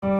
Hi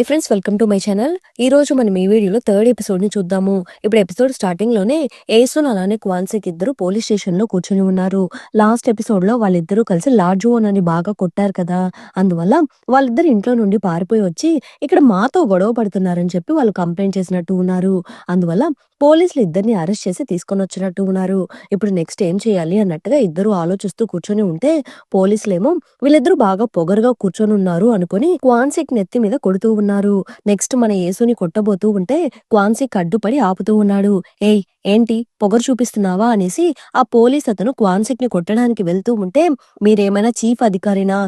friends, welcome to my channel. ఈ రోజు మనం ఈ వీడియోలో థర్డ్ ఎపిసోడ్ ని చూద్దాము. ఇప్పుడు ఎపిసోడ్ స్టార్టింగ్ లోనే ఏసున్ అలానే క్వాన్సిక్ ఇద్దరు పోలీస్ స్టేషన్ లో కూర్చొని ఉన్నారు. లాస్ట్ ఎపిసోడ్ లో వాళ్ళిద్దరూ కలిసి లార్జోన్ అని బాగా కొట్టారు కదా, అందువల్ల వాళ్ళిద్దరు ఇంట్లో నుండి పారిపోయి వచ్చి ఇక్కడ మాతో గొడవ పడుతున్నారని చెప్పి వాళ్ళు కంప్లైంట్ చేసినట్టు ఉన్నారు. అందువల్ల పోలీసులు ఇద్దరిని అరెస్ట్ చేసి తీసుకొని వచ్చినట్టు ఉన్నారు. ఇప్పుడు నెక్స్ట్ ఏం చేయాలి అన్నట్టుగా ఇద్దరు ఆలోచిస్తూ కూర్చొని ఉంటే పోలీసులేమో వీళ్ళిద్దరూ బాగా పొగరుగా కూర్చొని ఉన్నారు అనుకుని క్వాన్సిక్ నెత్తి మీద కొడుతూ ఉన్నారు. నెక్స్ట్ మన యేసుని కొట్టబోతూ ఉంటే క్వాన్సిక్ అడ్డుపడి ఆపుతూ ఉన్నాడు. ఏయ్, ఏంటి పొగరు చూపిస్తున్నావా అనేసి ఆ పోలీస్ అతను క్వాన్సిక్ ని కొట్టడానికి వెళ్తూ ఉంటే, మీరేమైనా చీఫ్ అధికారినా,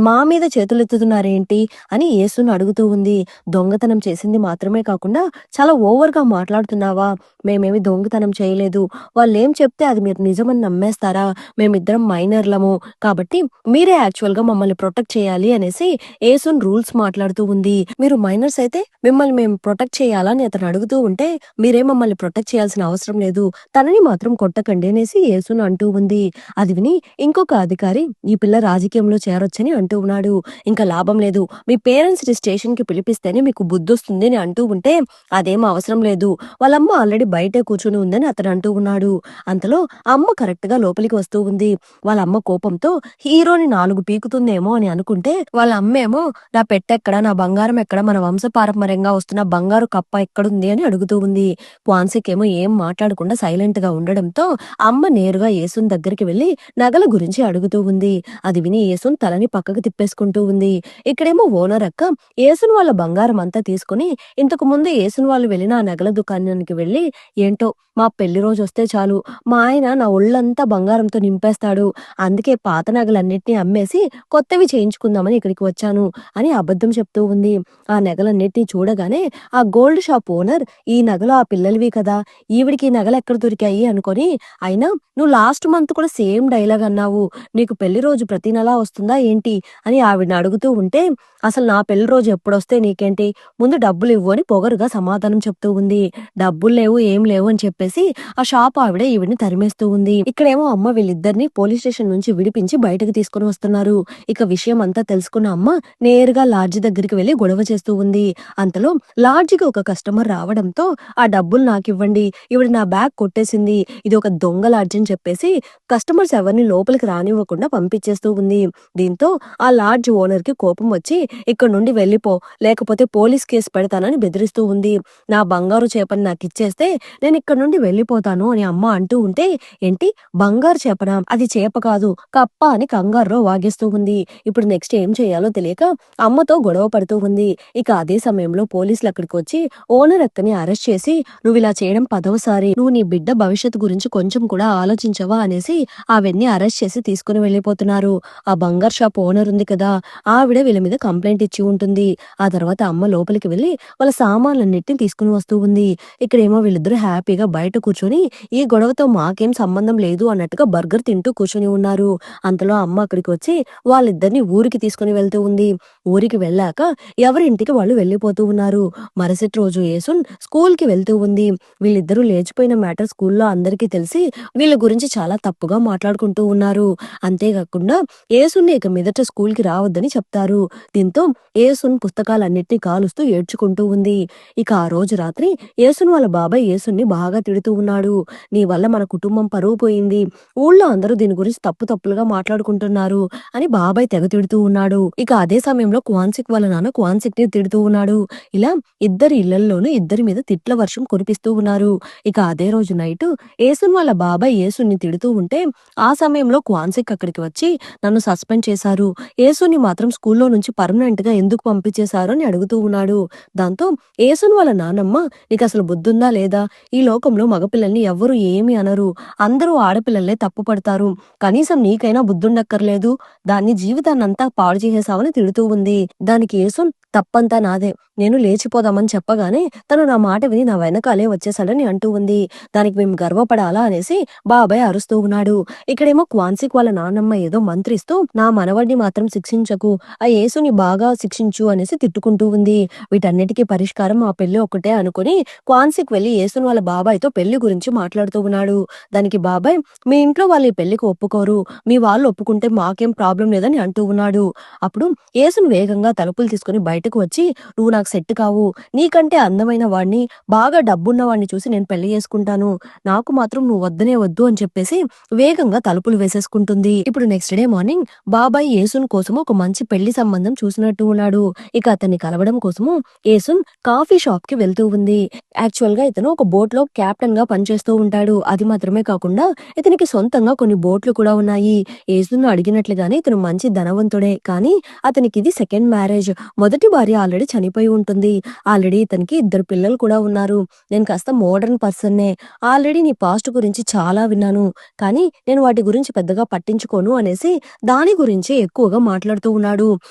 మా మీద చేతులెత్తుతున్నారేంటి అని యేసుని అడుగుతూ ఉంది. దొంగతనం చేసింది మాత్రమే కాకుండా చాలా ఓవర్ గా మాట్లాడుతున్నావా, మేమేమి దొంగతనం చేయలేదు, వాళ్ళేం చెప్తే అది మీరు నిజమని నమ్మేస్తారా, మేమిద్దరం మైనర్లము కాబట్టి మీరే యాక్చువల్ గా మమ్మల్ని ప్రొటెక్ట్ చేయాలి అనేసి యేసున్ రూల్స్ మాట్లాడుతూ ఉంది. మీరు మైనర్స్ అయితే మిమ్మల్ని మేము ప్రొటెక్ట్ చేయాలని అతను అడుగుతూ ఉంటే, మీరే మమ్మల్ని ప్రొటెక్ట్ చేయాల్సిన అవసరం లేదు, తనని మాత్రం కొట్టకండి అనేసి యేసున్ అంటూ ఉంది. అది విని ఇంకొక అధికారి ఈ పిల్ల రాజకీయంలో చేరొచ్చని అంటూ ఉన్నాడు. ఇంకా లాభం లేదు, మీ పేరెంట్స్ ని స్టేషన్ కి పిలిపిస్తేనే మీకు బుద్ధొస్తుంది అని అంటూ ఉంటే, అదేం అవసరం లేదు, వాళ్ళమ్మ ఆల్రెడీ బయటే కూర్చుని ఉందని అతను అంటూ ఉన్నాడు. అంతలో అమ్మ కరెక్ట్ గా లోపలికి వస్తూ ఉంది. వాళ్ళ అమ్మ కోపంతో హీరోని 4 పీకుతుందేమో అని అనుకుంటే, వాళ్ళ అమ్మేమో నా పెట్టెక్కడ, నా బంగారం ఎక్కడ, మన వంశపారంపర్యంగా వస్తున్న బంగారు కప్ప ఎక్కడుంది అని అడుగుతూ ఉంది. క్వాన్సిక్ ఏమో ఏం మాట్లాడకుండా సైలెంట్ గా ఉండడంతో అమ్మ నేరుగా యేసున్ దగ్గరికి వెళ్లి నగల గురించి అడుగుతూ ఉంది. అది విని యేసున్ తలని పక్కకు తిప్పేసుకుంటూ ఉంది. ఇక్కడేమో ఓనర్ అక్క యేసున్ వాళ్ళ బంగారం అంతా తీసుకుని ఇంతకు ముందు యేసున్ వాళ్ళు వెళ్ళిన ఆ నగల దుకాణానికి వెళ్లి, ఏంటో మా పెళ్లి రోజు వస్తే చాలు మా ఆయన నా ఒళ్ళంతా బంగారంతో నింపేస్తాడు, అందుకే పాత నగలన్నిటినీ అమ్మేసి కొత్తవి చేయించుకుందామని ఇక్కడికి వచ్చాను అని అబద్ధం చెప్తూ ఉంది. ఆ నగలన్నిటినీ చూడగానే ఆ గోల్డ్ షాప్ ఓనర్, ఈ నగలు ఆ పిల్లలవి కదా, ఈవిడికి ఈ నగలు ఎక్కడ దొరికాయి అనుకొని, అయినా నువ్వు లాస్ట్ మంత్ కూడా సేమ్ డైలాగ్ అన్నావు, నీకు పెళ్లి రోజు ప్రతి నెలా వస్తుందా ఏంటి అని ఆవిడని అడుగుతూ ఉంటే, అసలు నా పెళ్లి రోజు ఎప్పుడొస్తే నీకేంటి, ముందు డబ్బులు ఇవ్వు అని పొగరుగా సమాధానం చెప్తూ ఉంది. డబ్బులు లేవు ఏం లేవు అని చెప్పేసి ఆ షాప్ ఆవిడ ఈవిడ్ని తరిమేస్తూ ఉంది. ఇక్కడేమో అమ్మ వీళ్ళిద్దరిని పోలీస్ స్టేషన్ నుంచి విడిపించి బయటకు తీసుకుని వస్తున్నారు. ఇక విషయం అంతా తెలుసుకున్న అమ్మ నేరుగా లాడ్జి దగ్గరికి వెళ్లి గొడవ చేస్తూ ఉంది. అంతలో లాడ్జికి ఒక కస్టమర్ రావడంతో, ఆ డబ్బులు నాకివ్వండి, ఈవిడ నా బ్యాగ్ కొట్టేసింది, ఇది ఒక దొంగ లాడ్జి అని చెప్పేసి కస్టమర్స్ ఎవరిని లోపలికి రానివ్వకుండా పంపించేస్తూ ఉంది. దీంతో ఆ లాడ్జ్ ఓనర్ కి కోపం వచ్చి, ఇక్కడ నుండి వెళ్ళిపో లేకపోతే పోలీస్ కేసు పెడతానని బెదిరిస్తూ ఉంది. నా బంగారు చేపని నాకు ఇచ్చేస్తే నేను ఇక్కడ నుండి వెళ్ళిపోతాను అని అమ్మ అంటూ ఉంటే, ఏంటి బంగారు చేపనా, అది చేప కాదు కప్ప అని కంగారులో వాగేస్తూ ఉంది. ఇప్పుడు నెక్స్ట్ ఏం చేయాలో తెలియక అమ్మతో గొడవ పడుతూ ఉంది. ఇక అదే సమయంలో పోలీసులు అక్కడికి వచ్చి ఓనర్ అక్కని అరెస్ట్ చేసి, నువ్వు ఇలా చేయడం 10వసారి, నువ్వు నీ బిడ్డ భవిష్యత్తు గురించి కొంచెం కూడా ఆలోచించవా అనేసి ఆవిడ్ని అరెస్ట్ చేసి తీసుకుని వెళ్ళిపోతున్నారు. ఆ బంగారు షాప్ ఓనర్ ఉంది కదా, ఆవిడ వీళ్ళ మీద కంప్లైంట్ ఇచ్చి ఉంటుంది. ఆ తర్వాత అమ్మ లోపలికి వెళ్లి వాళ్ళ సామాన్లన్నిటిని తీసుకుని వస్తూ ఉంది. ఇక్కడేమో వీళ్ళిద్దరూ హ్యాపీగా బయట కూర్చొని ఈ గొడవతో మాకేం సంబంధం లేదు అన్నట్టుగా బర్గర్ తింటూ కూర్చొని ఉన్నారు. అంతలో అమ్మ అక్కడికి వచ్చి వాళ్ళిద్దరిని ఊరికి తీసుకుని వెళ్తూ ఉంది. ఊరికి వెళ్ళాక ఎవరింటికి వాళ్ళు వెళ్ళిపోతూ ఉన్నారు. మరుసటి రోజు యేసున్ స్కూల్ కి వెళ్తూ ఉంది. వీళ్ళిద్దరూ లేచిపోయిన మ్యాటర్ స్కూల్లో అందరికీ తెలిసి వీళ్ళ గురించి చాలా తప్పుగా మాట్లాడుకుంటూ ఉన్నారు. అంతేకాకుండా యేసున్ని ఇక మీదట స్కూల్ కి రావద్దని చెప్తారు. దీంతో యేసున్ పుస్తకాలన్నిటినీ కాలుస్తూ ఏడ్చుకుంటూ ఉంది. ఇక ఆ రోజు రాత్రి యేసున్ వాళ్ళ బాబాయ్ యేసున్ని బాగా తిడుతూ ఉన్నాడు. నీ వల్ల మన కుటుంబం పరువు పోయింది, ఊళ్ళో అందరూ దీని గురించి తప్పులుగా మాట్లాడుకుంటున్నారు అని బాబాయ్ తెగ తిడుతూ ఉన్నాడు. ఇక అదే సమయంలో క్వాన్సిక్ వాళ్ళ నాన్న క్వాన్సిక్ ని తిడుతూ ఉన్నాడు. ఇలా ఇద్దరి ఇళ్లల్లోనూ ఇద్దరి మీద తిట్ల వర్షం కురిపిస్తూ ఉన్నారు. ఇక అదే రోజు నైట్ యేసున్ వాళ్ళ బాబాయ్ యేసున్ని తిడుతూ ఉంటే, ఆ సమయంలో క్వాన్సిక్ అక్కడికి వచ్చి, నన్ను సస్పెండ్ చేశారు, యేసుని మాత్రం స్కూల్లో నుంచి పర్మనెంట్ గా ఎందుకు పంపించేశారు అని అడుగుతూ ఉన్నాడు. దాంతో యేసున్ వాళ్ళ నానమ్మ, నీకు అసలు బుద్ధుందా లేదా, ఈ లోకంలో మగపిల్లల్ని ఎవ్వరూ ఏమీ అనరు, అందరూ ఆడపిల్లలే తప్పు పడతారు, కనీసం నీకైనా బుద్ధుండక్కర్లేదు, దాన్ని జీవితాన్నంతా పాడు చేసేసావని తిడుతూ ఉంది. దానికి యేసున్, తప్పంతా నాదే, నేను లేచిపోదామని చెప్పగానే తను నా మాట విని నా వెనకాలే వచ్చేసాడని అంటూ ఉంది. ఉంది. దానికి మేము గర్వపడాలా అనేసి బాబాయ్ అరుస్తూ ఉన్నాడు. ఇక్కడేమో క్వాన్సిక్ వాళ్ళ నాన్నమ్మ ఏదో మంత్రిస్తూ నా మనవడిని మాత్రం శిక్షించకు, ఆ యేసుని బాగా శిక్షించు అనేసి తిట్టుకుంటూ ఉంది. వీటన్నిటికీ పరిష్కారం ఆ పెళ్లి ఒక్కటే అనుకుని క్వాన్సిక్ వెళ్లి యేసుని వాళ్ళ బాబాయ్తో పెళ్లి గురించి మాట్లాడుతూ ఉన్నాడు. దానికి బాబాయ్, మీ ఇంట్లో వాళ్ళు ఈ పెళ్లికి ఒప్పుకోరు, మీ వాళ్ళు ఒప్పుకుంటే మాకేం ప్రాబ్లం లేదని అంటూ ఉన్నాడు. అప్పుడు యేసును వేగంగా తలుపులు తీసుకుని బయటకు వచ్చి, నువ్వు నాకు సెట్ కావు, నీకంటే అందమైన వాడిని, బాగా డబ్బున్న వాడిని చూసి నేను పెళ్లి చేసుకుంటాను, నాకు మాత్రం నువ్వు వద్దనే వద్దు అని చెప్పేసి వేగంగా తలుపులు వేసేసుకుంటుంది. ఇప్పుడు నెక్స్ట్ డే మార్నింగ్ బాబాయ్ యేసున్ కోసము ఒక మంచి పెళ్లి సంబంధం చూసినట్టు ఉన్నాడు. ఇక అతన్ని కలవడం కోసము యేసున్ కాఫీ షాప్ కి వెళ్తూ ఉంది. యాక్చువల్ గా ఇతను ఒక బోట్ లో కెప్టెన్ గా పనిచేస్తూ ఉంటాడు. అది మాత్రమే కాకుండా ఇతనికి సొంతంగా కొన్ని బోట్లు కూడా ఉన్నాయి. యేసును అడిగినట్లుగానే ఇతను మంచి ధనవంతుడే, కానీ అతనికి ఇది సెకండ్ మ్యారేజ్. మొదటి భార్య ఆల్రెడీ చనిపోయి ఉంటుంది. ఆల్రెడీ ఇతనికి 2 పిల్లలు కూడా ఉన్నారు. నేను కాస్త మోడర్న్ పర్సన్నే, ఆల్రెడీ నీ పాస్ట్ గురించి చాలా విన్నాను, కానీ నేను వాటి గురించి పెద్దగా పట్టించుకోను అనేసి దాని గురించి ఎక్కువగా మాట్లాడుతూ ఉన్నాడు.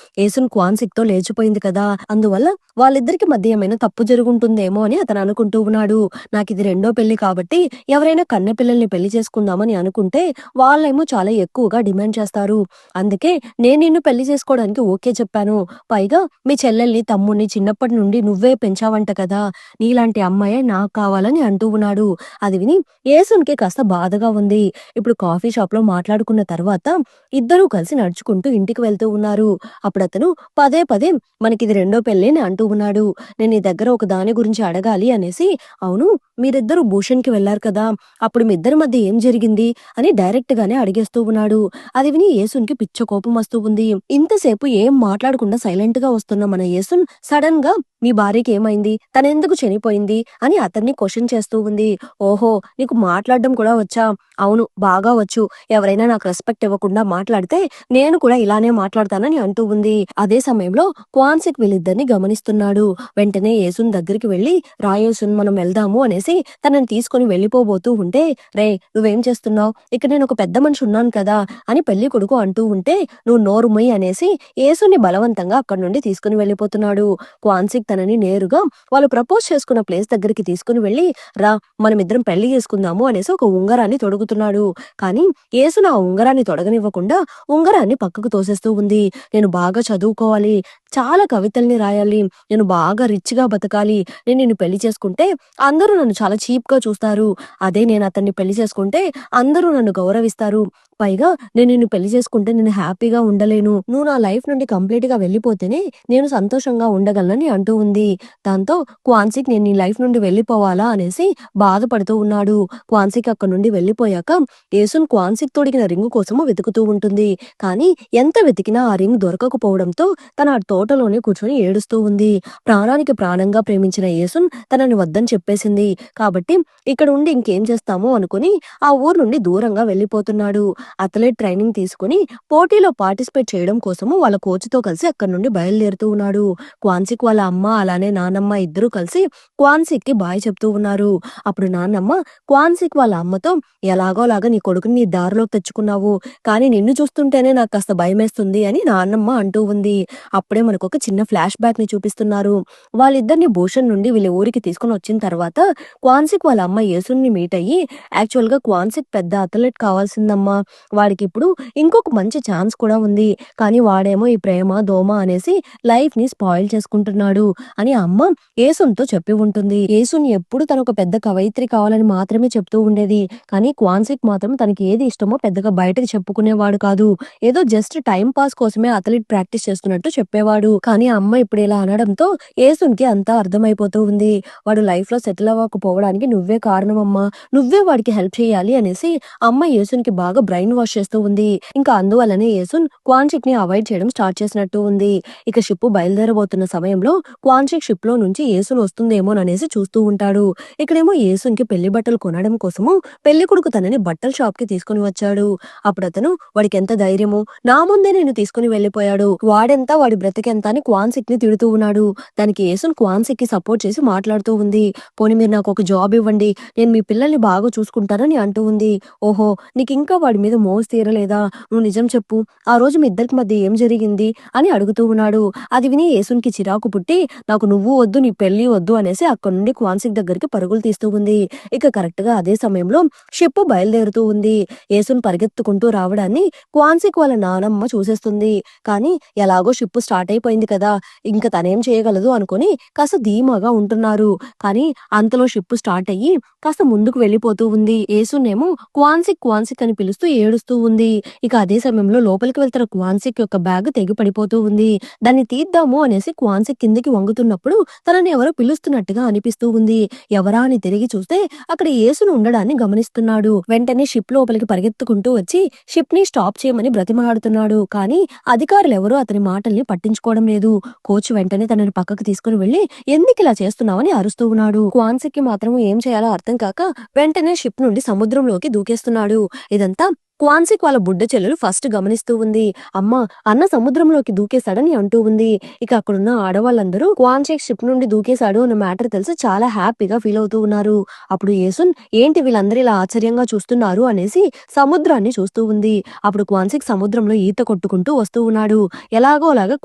యేసున్ క్వాన్సిక్ తో లేచిపోయింది కదా, అందువల్ల వాళ్ళిద్దరికి మధ్య ఏమైనా తప్పు జరుగుంటుందేమో అని అతను అనుకుంటూ ఉన్నాడు. నాకు ఇది రెండో పెళ్లి కాబట్టి ఎవరైనా కన్నె పిల్లల్ని పెళ్లి చేసుకుందామని అనుకుంటే వాళ్ళేమో చాలా ఎక్కువగా డిమాండ్ చేస్తారు. అందుకే నేను నిన్ను పెళ్లి చేసుకోవడానికి ఓకే చెప్పాను. పైగా మీ చెల్లెల్ని తమ్ముణ్ణి చిన్నప్పటి నుండి నువ్వే పెంచావంట కదా, నీలాంటి అమ్మాయే నాకు కావాలని అంటూ ఉన్నాడు. అది విని యేసున్కి కాస్త బాధగా ఉంది. ఇప్పుడు కాఫీ షాప్ లో మాట్లాడుకున్న తర్వాత ఇద్దరూ కలిసి నడుచుకుంటూ ఇంటికి వెళ్తూ ఉన్నారు. అప్పుడు అతను పదే పదే మనకిది రెండో పెళ్ళి అని అంటూ ఉన్నాడు. నేను నీ దగ్గర ఒక దాని గురించి అడగాలి అనేసి, అవును మీరిద్దరూ భూషణ్కి వెళ్లారు కదా, అప్పుడు మీ ఇద్దరి మధ్య ఏం జరిగింది అని డైరెక్ట్ గానే అడిగేస్తూ ఉన్నాడు. అది విని యేసున్కి పిచ్చ కోపం వస్తూ ఉంది. ఇంతసేపు ఏం మాట్లాడకుండా సైలెంట్ గా వస్తున్న మన యేసున్ సడన్ గా మీ భార్యకి ఏమైంది, తనెందుకు చనిపోయింది అని అతన్ని క్వశ్చన్ చేస్తూ ఉంది. ఓహో, నీకు మాట్లాడడం కూడా వచ్చా? అవును, బాగా వచ్చు. ఎవరైనా నాకు రెస్పెక్ట్ ఇవ్వకుండా మాట్లాడితే నేను కూడా ఇలానే మాట్లాడతానని అంటూ ఉంది. అదే సమయంలో క్వాన్సిక్ వీళ్ళిద్దరిని గమనిస్తున్నాడు. వెంటనే యేసున్ దగ్గరికి వెళ్లి, రా యేసున్ మనం వెళ్దాము అనేసి తనని తీసుకుని వెళ్లిపోబోతూ ఉంటే, రే నువ్వేం చేస్తున్నావు, ఇక్కడ నేను ఒక పెద్ద మనిషి ఉన్నాను కదా అని పెళ్లి కొడుకు అంటూ ఉంటే, నువ్వు నోరు మొయ్ అనేసి యేసుని బలవంతంగా అక్కడి నుండి తీసుకుని వెళ్లిపోతున్నాడు. క్వాన్సిక్ తనని నేరుగా వాళ్ళు ప్రపోజ్ చేసుకున్న ప్లేస్ దగ్గరికి తీసుకుని వెళ్లి, రా మనమిద్దరం పెళ్లి చేసుకుందాము అనేసి ఒక ఉంగరాన్ని తొడుగుతున్నాడు. కానీ యేసును ఆ ఉంగరాన్ని తొడగనివ్వకుండా ఉంగరాన్ని పక్కకు తోసేస్తూ ఉంది. నేను బాగా చదువుకోవాలి, చాలా కవితల్ని రాయాలి, నేను బాగా రిచ్ గా బతకాలి, నేను నిన్ను పెళ్లి చేసుకుంటే అందరూ నన్ను చాలా చీప్ గా చూస్తారు, అదే నేను అతన్ని పెళ్లి చేసుకుంటే అందరూ నన్ను గౌరవిస్తారు, పైగా నేను నిన్ను పెళ్లి చేసుకుంటే నేను హ్యాపీగా ఉండలేను, నువ్వు నా లైఫ్ నుండి కంప్లీట్ గా వెళ్ళిపోతేనే నేను సంతోషంగా ఉండగలనని అంటూ ఉంది. దాంతో క్వాన్సిక్ నేను నీ లైఫ్ నుండి వెళ్ళిపోవాలా అనేసి బాధపడుతూ ఉన్నాడు. క్వాన్సిక్ అక్కడ నుండి వెళ్ళిపోయాక యేసున్ క్వాన్సిక్ తొడిగిన రింగు కోసము వెతుకుతూ ఉంటుంది. కానీ ఎంత వెతికినా ఆ రింగ్ దొరకకపోవడంతో తన ఆ తోటలోనే కూర్చొని ఏడుస్తూ ఉంది. ప్రాణానికి ప్రాణంగా ప్రేమించిన యేసున్ తనని వద్దని చెప్పేసింది కాబట్టి ఇక్కడ ఉండి ఇంకేం చేస్తామో అనుకుని ఆ ఊరు నుండి దూరంగా వెళ్ళిపోతున్నాడు. అథ్లెట్ ట్రైనింగ్ తీసుకుని పోటీలో పార్టిసిపేట్ చేయడం కోసము వాళ్ళ కోచ్తో కలిసి అక్కడి నుండి బయలుదేరుతూ ఉన్నాడు. క్వాన్సిక్ వాళ్ళ అమ్మ అలానే నానమ్మ ఇద్దరూ కలిసి క్వాన్సిక్ కి బాయ్ చెప్తూ ఉన్నారు. అప్పుడు నాన్నమ్మ క్వాన్సిక్ వాళ్ళ అమ్మతో, ఎలాగోలాగా నీ కొడుకుని నీ దారిలోకి తెచ్చుకున్నావు, కానీ నిన్ను చూస్తుంటేనే నాకు కాస్త భయమేస్తుంది అని నాన్నమ్మ అంటూ ఉంది. అప్పుడే మనకు ఒక చిన్న ఫ్లాష్ బ్యాక్ ని చూపిస్తున్నారు. వాళ్ళిద్దరిని భూషణ్ నుండి వీళ్ళ ఊరికి తీసుకుని వచ్చిన తర్వాత క్వాన్సిక్ వాళ్ళ అమ్మ యేసుని మీట్ అయ్యి, యాక్చువల్ గా క్వాన్సిక్ పెద్ద అథ్లెట్ కావాల్సిందమ్మా, వాడికి ఇప్పుడు ఇంకొక మంచి ఛాన్స్ కూడా ఉంది, కానీ వాడేమో ఈ ప్రేమ దోమ అనేసి లైఫ్ ని స్పాయిల్ చేసుకుంటున్నాడు అని అమ్మ యేసున్తో చెప్పి ఉంటుంది. యేసున్ ఎప్పుడు తన ఒక పెద్ద కవయిత్రి కావాలని మాత్రమే చెప్తూ ఉండేది, కానీ క్వాన్సిక్ మాత్రం తనకి ఏది ఇష్టమో పెద్దగా బయటకు చెప్పుకునేవాడు కాదు. ఏదో జస్ట్ టైం పాస్ కోసమే అథ్లెట్ ప్రాక్టీస్ చేస్తున్నట్టు చెప్పేవాడు. కానీ అమ్మ ఇప్పుడు ఇలా అనడంతో యేసున్కి అంతా అర్థమైపోతూ ఉంది. వాడు లైఫ్ లో సెటిల్ అవ్వకపోవడానికి నువ్వే కారణమమ్మా, నువ్వే వాడికి హెల్ప్ చేయాలి అనేసి అమ్మ యేసున్కి బాగా బ్రెయిన్ వాష్ చేస్తూ ఉంది. ఇంకా అందువల్లనే యేసున్ క్వాన్సిక్ ని అవాయిడ్ చేయడం స్టార్ట్ చేసినట్టు ఉంది. ఇక షిప్ బయలుదేరబోతున్న సమయంలో క్వాన్సిక్ షిప్ లో నుంచి యేసున్ వస్తుందేమోననేసి చూస్తూ ఉంటాడు. ఇక్కడేమో యేసున్కి పెళ్లి బట్టలు కొనడం కోసము పెళ్లి కొడుకు తనని బట్టల షాప్ కి తీసుకుని వచ్చాడు. అప్పుడు అతను, వాడికి ఎంత ధైర్యము, నా ముందే నేను తీసుకుని వెళ్లిపోయాడు, వాడెంత వాడి బ్రతికి నీకెంత అని క్వాన్సిక్ ని తిడుతూ ఉన్నాడు. దానికి ఏసున్ క్వాన్సిక్ కి సపోర్ట్ చేసి మాట్లాడుతూ ఉంది. పోనీ మీరు నాకు ఒక జాబ్ ఇవ్వండి, నేను మీ పిల్లల్ని బాగా చూసుకుంటానని అంటూ ఉంది. ఓహో, నీకింకా వాడి మీద మోజు తీరలేదా? నువ్వు నిజం చెప్పు, ఆ రోజు మీ ఇద్దరికి మధ్య ఏం జరిగింది అని అడుగుతూ ఉన్నాడు. అది విని ఏసున్‌కి చిరాకు పుట్టి, నాకు నువ్వు వద్దు, నీ పెళ్లి వద్దు అనేసి అక్కడి నుండి క్వాన్సిక్ దగ్గరికి పరుగులు తీస్తూ ఉంది. ఇక కరెక్ట్‌గా అదే సమయంలో షిప్ బయలుదేరుతూ ఉంది. ఏసున్ పరిగెత్తుకుంటూ రావడాన్ని క్వాన్సిక్ వాళ్ళ నానమ్మ చూసేస్తుంది. కానీ ఎలాగో షిప్ స్టార్ట్ అయిపోయింది కదా, ఇంక తనేం చేయగలదు అనుకోని కాస్త ధీమాగా ఉంటున్నారు. కానీ అంతలో షిప్ స్టార్ట్ అయ్యి కాస్త ముందుకు వెళ్ళిపోతూ ఉంది. ఏసున్నేమో క్వాన్సిక్ క్వాన్సిక్ అని పిలుస్తూ ఏడుస్తూ ఉంది. ఇక అదే సమయంలో లోపలికి వెళ్తున్న క్వాన్సిక్ యొక్క బ్యాగ్ తెగి పడిపోతూ ఉంది. దాన్ని తీద్దాము అనేసి క్వాన్సిక్ కిందకి వంగుతున్నప్పుడు తనని ఎవరో పిలుస్తున్నట్టుగా అనిపిస్తూ ఉంది. ఎవరా అని తిరిగి చూస్తే అక్కడ యేసును ఉండడాన్ని గమనిస్తున్నాడు. వెంటనే షిప్ లోపలికి పరిగెత్తుకుంటూ వచ్చి షిప్ ని స్టాప్ చేయమని బ్రతిమలాడుతున్నాడు. కానీ అధికారులు ఎవరూ అతని మాటల్ని పట్టించుకోవడం లేదు. కోచ్ వెంటనే తనని పక్కకు తీసుకుని వెళ్లి ఎందుకు ఇలా చేస్తున్నావని అరుస్తూ ఉన్నాడు. క్వాన్సిక్ కి మాత్రం ఏం చేయాలో అర్థం కాక వెంటనే షిప్ నుండి సముద్రంలోకి దూకేస్తున్నాడు. ఇదంతా క్వాన్సిక్ వాళ్ళ బుడ్డ చెల్లెలు ఫస్ట్ గమనిస్తూ ఉంది. అమ్మ, అన్న సముద్రంలోకి దూకేశాడని అంటూ ఉంది. ఇక అక్కడున్న ఆడవాళ్ళందరూ క్వాన్సిక్ షిప్ నుండి దూకేశాడు అన్న మ్యాటర్ తెలిసి చాలా హ్యాపీగా ఫీల్ అవుతూ ఉన్నారు. అప్పుడు యేసున్ ఏంటి వీళ్ళందరూ ఇలా ఆశ్చర్యంగా చూస్తున్నారు అనేసి సముద్రాన్ని చూస్తూ ఉంది. అప్పుడు క్వాన్సిక్ సముద్రంలో ఈత కొట్టుకుంటూ వస్తూ ఉన్నాడు. ఎలాగో అలాగా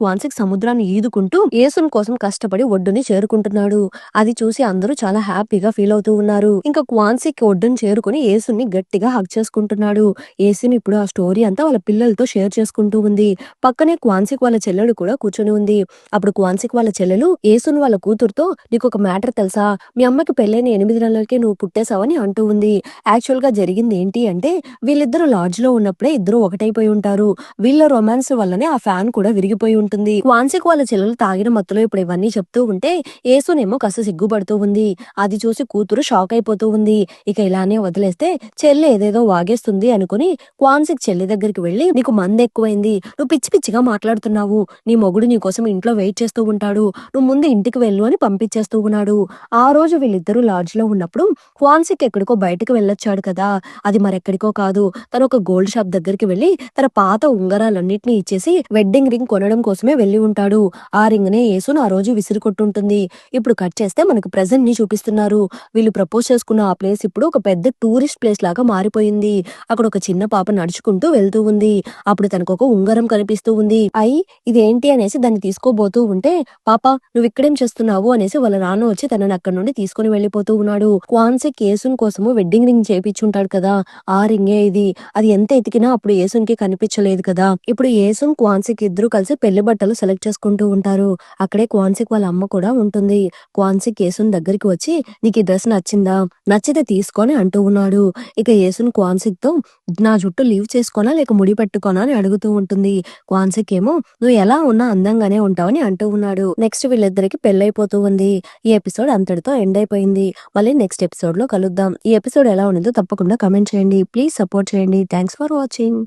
క్వాన్సిక్ సముద్రాన్ని ఈదుకుంటూ యేసున్ కోసం కష్టపడి ఒడ్డుని చేరుకుంటున్నాడు. అది చూసి అందరూ చాలా హ్యాపీగా ఫీల్ అవుతూ ఉన్నారు. ఇంకా క్వాన్సిక్ ఒడ్డుని చేరుకుని యేసుని గట్టిగా హగ్ చేసుకుంటున్నాడు. ఏసిన్ ఇప్పుడు ఆ స్టోరీ అంతా వాళ్ళ పిల్లలతో షేర్ చేసుకుంటూ ఉంది. పక్కనే క్వాన్సిక్ వాళ్ళ చెల్లెలు కూడా కూర్చొని ఉంది. అప్పుడు క్వాన్సిక్ వాళ్ళ చెల్లెలు ఏసున్ వాళ్ళ కూతురుతో నీకొక మ్యాటర్ తెలుసా, మీ అమ్మకి పెళ్ళైన 8 నెలలకే నువ్వు పుట్టేశావని అంటూ ఉంది. యాక్చువల్ గా జరిగింది ఏంటి అంటే వీళ్ళిద్దరు లాడ్జ్ లో ఉన్నప్పుడే ఇద్దరు ఒకటైపోయి ఉంటారు. వీళ్ళ రొమాన్స్ వల్లనే ఆ ఫ్యాన్ కూడా విరిగిపోయి ఉంటుంది. క్వాన్సిక్ వాళ్ళ చెల్లెలు తాగిన మత్తులో ఇప్పుడు ఇవన్నీ చెప్తూ ఉంటే ఏసున్ ఏమో కాస్త సిగ్గుపడుతూ ఉంది. అది చూసి కూతురు షాక్ అయిపోతూ ఉంది. ఇక ఇలానే వదిలేస్తే చెల్లె ఏదేదో వాగేస్తుంది అనుకుని క్వాన్సిక్ చెల్లి దగ్గరికి వెళ్లి నీకు మందు ఎక్కువైంది, నువ్వు పిచ్చి పిచ్చిగా మాట్లాడుతున్నావు, నీ మొగుడు నీ కోసం ఇంట్లో వెయిట్ చేస్తూ ఉంటాడు, నువ్వు ముందు ఇంటికి వెళ్ళు అని పంపించేస్తూ ఉన్నాడు. ఆ రోజు వీళ్ళిద్దరూ లాడ్జ్ లో ఉన్నప్పుడు క్వాన్సిక్ ఎక్కడికో బయటకు వెళ్ళొచ్చాడు కదా, అది మరెక్కడికో కాదు, తను ఒక గోల్డ్ షాప్ దగ్గరికి వెళ్లి తన పాత ఉంగరాలన్నిటిని ఇచ్చేసి వెడ్డింగ్ రింగ్ కొనడం కోసమే వెళ్లి ఉంటాడు. ఆ రింగ్ నే యేసును ఆ రోజు విసిరి కొట్టుంటుంది. ఇప్పుడు కట్ చేస్తే మనకు ప్రెజెంట్ ని చూపిస్తున్నారు. వీళ్ళు ప్రపోజ్ చేసుకున్న ఆ ప్లేస్ ఇప్పుడు ఒక పెద్ద టూరిస్ట్ ప్లేస్ లాగా మారిపోయింది. అక్కడ ఒక చిన్న పాప నడుచుకుంటూ వెళ్తూ ఉంది. అప్పుడు తనకు ఒక ఉంగరం కనిపిస్తూ ఉంది. ఇదేంటి అనేసి దాన్ని తీసుకోబోతూ ఉంటే పాప నువ్వు ఇక్కడేం చేస్తున్నావు అనేసి వాళ్ళ నాన్న వచ్చి తనని అక్కడ నుండి తీసుకుని వెళ్లిపోతూ ఉన్నాడు. క్వాన్సిక్ యేసున్ కోసము వెడ్డింగ్ రింగ్ చేపించుంటాడు కదా, ఆ రింగే ఇది. అది ఎంత ఎతికినా అప్పుడు యేసున్ కి కనిపించలేదు కదా. ఇప్పుడు యేసున్ క్వాన్సిక్ ఇద్దరు కలిసి పెళ్లి బట్టలు సెలెక్ట్ చేసుకుంటూ ఉంటారు. అక్కడే క్వాన్సిక్ వాళ్ళ అమ్మ కూడా ఉంటుంది. క్వాన్సిక్ యేసున్ దగ్గరికి వచ్చి నీకు ఈ డ్రెస్ నచ్చిందా, నచ్చితే తీసుకొని అంటూ ఉన్నాడు. ఇక యేసున్ క్వాన్సిక్ తో నా జుట్టు లీవ్ చేసుకోనా లేక ముడి పెట్టుకోనా అని అడుగుతూ ఉంటుంది. క్వాన్సిక్ ఏమో నువ్వు ఎలా ఉన్నా అందంగానే ఉంటావని అంటూ ఉన్నాడు. నెక్స్ట్ వీళ్ళిద్దరికి పెళ్ళైపోతూ ఉంది. ఈ ఎపిసోడ్ అంతటితో ఎండ్ అయిపోయింది. మళ్ళీ నెక్స్ట్ ఎపిసోడ్ లో కలుద్దాం. ఈ ఎపిసోడ్ ఎలా ఉన్నదో తప్పకుండా కమెంట్ చేయండి. ప్లీజ్ సపోర్ట్ చేయండి. Thanks for watching.